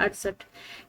68,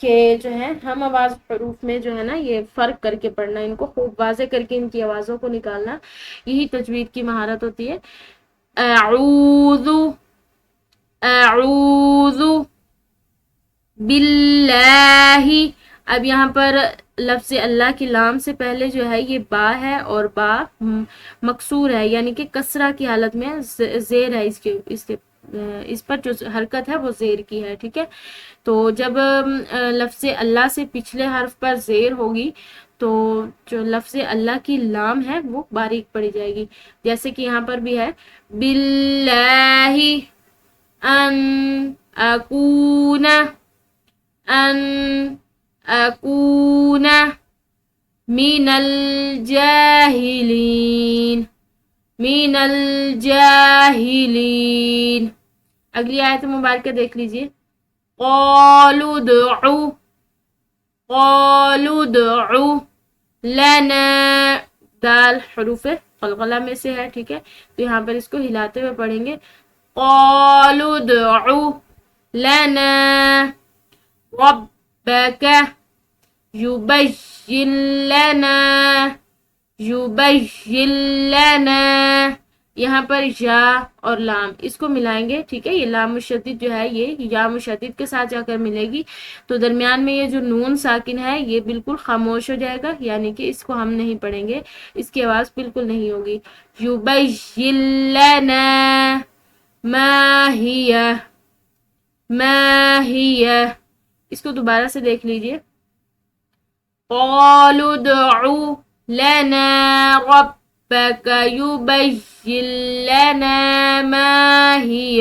کہ جو ہے ہم آواز حروف میں جو ہے نا یہ فرق کر کے پڑھنا، ان کو خوب واضح کر کے ان کی آوازوں کو نکالنا، یہی تجوید کی مہارت ہوتی ہے۔ اعوذ، اعوذ باللہ، اب یہاں پر لفظ اللہ کی لام سے پہلے جو ہے یہ با ہے، اور با مکسور ہے، یعنی کہ کسرہ کی حالت میں زیر ہے، اس پر جو حرکت ہے وہ زیر کی ہے، ٹھیک ہے۔ تو جب لفظ اللہ سے پچھلے حرف پر زیر ہوگی تو جو لفظ اللہ کی لام ہے وہ باریک پڑی جائے گی، جیسے کہ یہاں پر بھی ہے باللہ ان اکون، ان اکون من الجاہلین، من الجاہلین۔ اگلی آیت مبارکہ دیکھ لیجیے، قالوا ادعوا، قالوا ادعوا لنا، دال حروف قلقلہ میں سے ہے، ٹھیک ہے، تو یہاں پر اس کو ہلاتے ہوئے پڑھیں گے، قالوا ادعوا لنا ربک یبین لنا، یبین لنا، یہاں پر یا اور لام اس کو ملائیں گے، ٹھیک ہے، یہ لام مشدد جو ہے یہ یا مشدد کے ساتھ جا کر ملے گی، تو درمیان میں یہ جو نون ساکن ہے یہ بالکل خاموش ہو جائے گا، یعنی کہ اس کو ہم نہیں پڑھیں گے، اس کی آواز بالکل نہیں ہوگی۔ یبین لنا ما ہی، ما ہی، اس کو دوبارہ سے دیکھ لیجئے، قالوا ادعوا لنا ربك يبين لنا ما هي،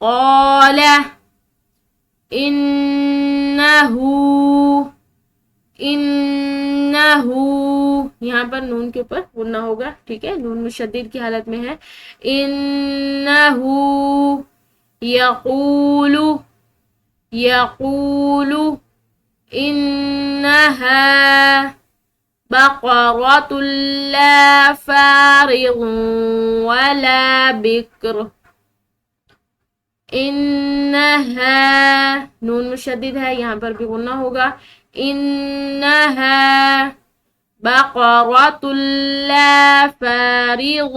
قال انه، انه، یہاں پر نون کے اوپر غنہ ہوگا، ٹھیک ہے، نون مشدد کی حالت میں ہے، انه یقول، یقول انها بقرة لا فارغ ولا بکر، انها نون مشدد ہے، یہاں پر بھی غنہ ہوگا، انها بقرة لا فارغ،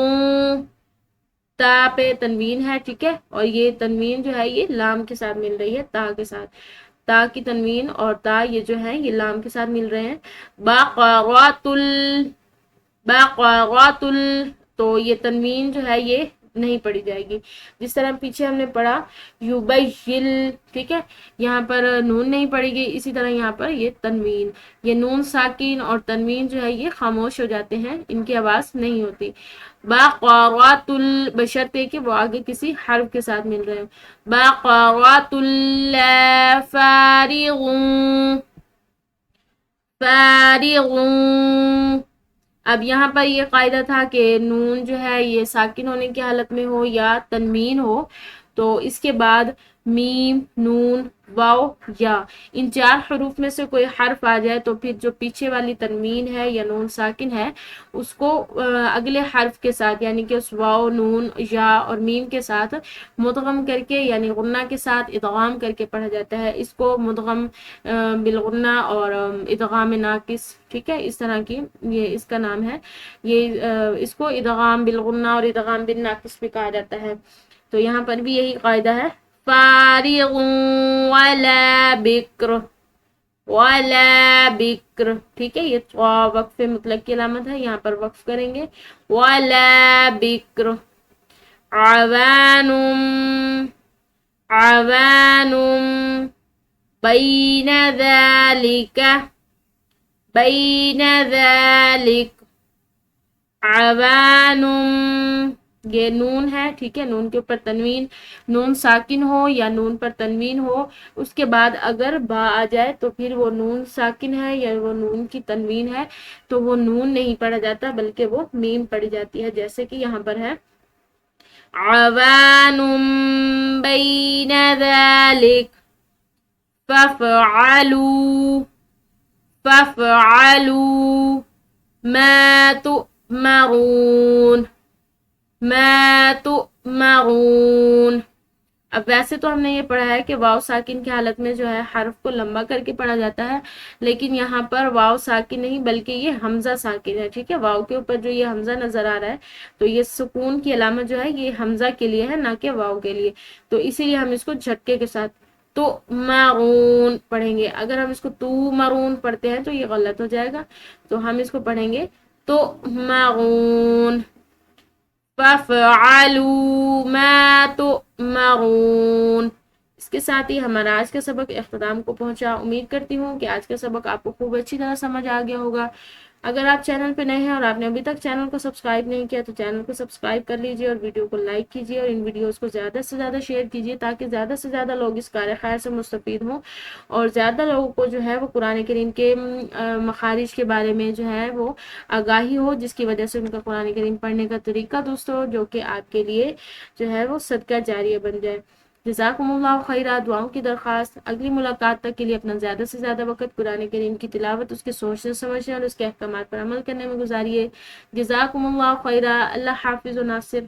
تا پہ تنوین ہے، ٹھیک ہے، اور یہ تنوین جو ہے یہ لام کے ساتھ مل رہی ہے، تا کے ساتھ، تا کی تنوین اور تا یہ جو ہے یہ لام کے ساتھ مل رہے ہیں، بقرۃ بقرۃ، تو یہ تنوین جو ہے یہ نہیں پڑھی جائے گی، جس طرح پیچھے ہم نے پڑھا یبین، ٹھیک ہے، یہاں پر نون نہیں پڑی گئی، اسی طرح یہاں پر یہ تنوین، یہ نون ساکن اور تنوین جو ہے یہ خاموش ہو جاتے ہیں، ان کی آواز نہیں ہوتی، بقرۃ، بشرطے کہ وہ آگے کسی حرف کے ساتھ مل رہے ہیں، بقرۃ لا فارغ، فارغ، اب یہاں پر یہ قاعدہ تھا کہ نون جو ہے یہ ساکن ہونے کی حالت میں ہو یا تنوین ہو، تو اس کے بعد میم، نون، واو، یا، ان چار حروف میں سے کوئی حرف آ جائے تو پھر جو پیچھے والی تنوین ہے یا نون ساکن ہے اس کو اگلے حرف کے ساتھ، یعنی کہ اس واو، نون، یا اور میم کے ساتھ مدغم کر کے، یعنی غنہ کے ساتھ ادغام کر کے پڑھا جاتا ہے، اس کو مدغم بالغنہ اور ادغام ناقص، ٹھیک ہے، اس طرح کی یہ اس کا نام ہے، یہ اس کو ادغام بالغنہ اور ادغام بالناقص بھی کہا جاتا ہے، تو یہاں پر بھی یہی قاعدہ ہے، فارغ ولا بکر، ولا بکر، ٹھیک ہے، یہ وقف مطلق کی علامت ہے، یہاں پر وقف کریں گے، ولا بکر، عوان، عوان بین ذالک، بین ذالک، عوان، یہ نون ہے، ٹھیک ہے، نون کے اوپر تنوین، نون ساکن ہو یا نون پر تنوین ہو، اس کے بعد اگر با آ جائے تو پھر وہ نون ساکن ہے یا وہ نون کی تنوین ہے تو وہ نون نہیں پڑھا جاتا بلکہ وہ میم پڑھی جاتی ہے، جیسے کہ یہاں پر ہے عوان بین ذالک، فافعلوا، فافعلوا ما تؤمرون، ما تؤمرون، اب ویسے تو ہم نے یہ پڑھا ہے کہ واو ساکن کی حالت میں جو ہے حرف کو لمبا کر کے پڑھا جاتا ہے، لیکن یہاں پر واو ساکن نہیں بلکہ یہ حمزہ ساکن ہے، ٹھیک ہے، واو کے اوپر جو یہ حمزہ نظر آ رہا ہے تو یہ سکون کی علامت جو ہے یہ حمزہ کے لیے ہے، نہ کہ واو کے لیے، تو اسی لیے ہم اس کو جھٹکے کے ساتھ تو معون پڑھیں گے۔ اگر ہم اس کو تو مرون پڑھتے ہیں تو یہ غلط ہو جائے گا، تو ہم اس کو پڑھیں گے تو معون، فَافْعَلُوا مَا تُؤْمَرُونَ۔ اس کے ساتھ ہی ہمارا آج کا سبق اختتام کو پہنچا۔ امید کرتی ہوں کہ آج کا سبق آپ کو خوب اچھی طرح سمجھ آ گیا ہوگا۔ اگر آپ چینل پہ نئے ہیں اور آپ نے ابھی تک چینل کو سبسکرائب نہیں کیا تو چینل کو سبسکرائب کر لیجئے اور ویڈیو کو لائک کیجئے اور ان ویڈیوز کو زیادہ سے زیادہ شیئر کیجئے تاکہ زیادہ سے زیادہ لوگ اس کار خیر سے مستفید ہوں اور زیادہ لوگوں کو جو ہے وہ قرآن کریم کے مخارج کے بارے میں جو ہے وہ آگاہی ہو، جس کی وجہ سے ان کا قرآن کریم پڑھنے کا طریقہ درست ہو، جو کہ آپ کے لیے جو ہے وہ صدقہ جاریہ بن جائے۔ جزاکم اللہ خیرہ، دعاؤں کی درخواست۔ اگلی ملاقات تک کے لیے اپنا زیادہ سے زیادہ وقت قرآن کریم کی تلاوت، اس کے سوچنے سمجھنے اور اس کے احکامات پر عمل کرنے میں گزاریے۔ جزاکم اللہ خیرہ، اللہ حافظ و ناصر۔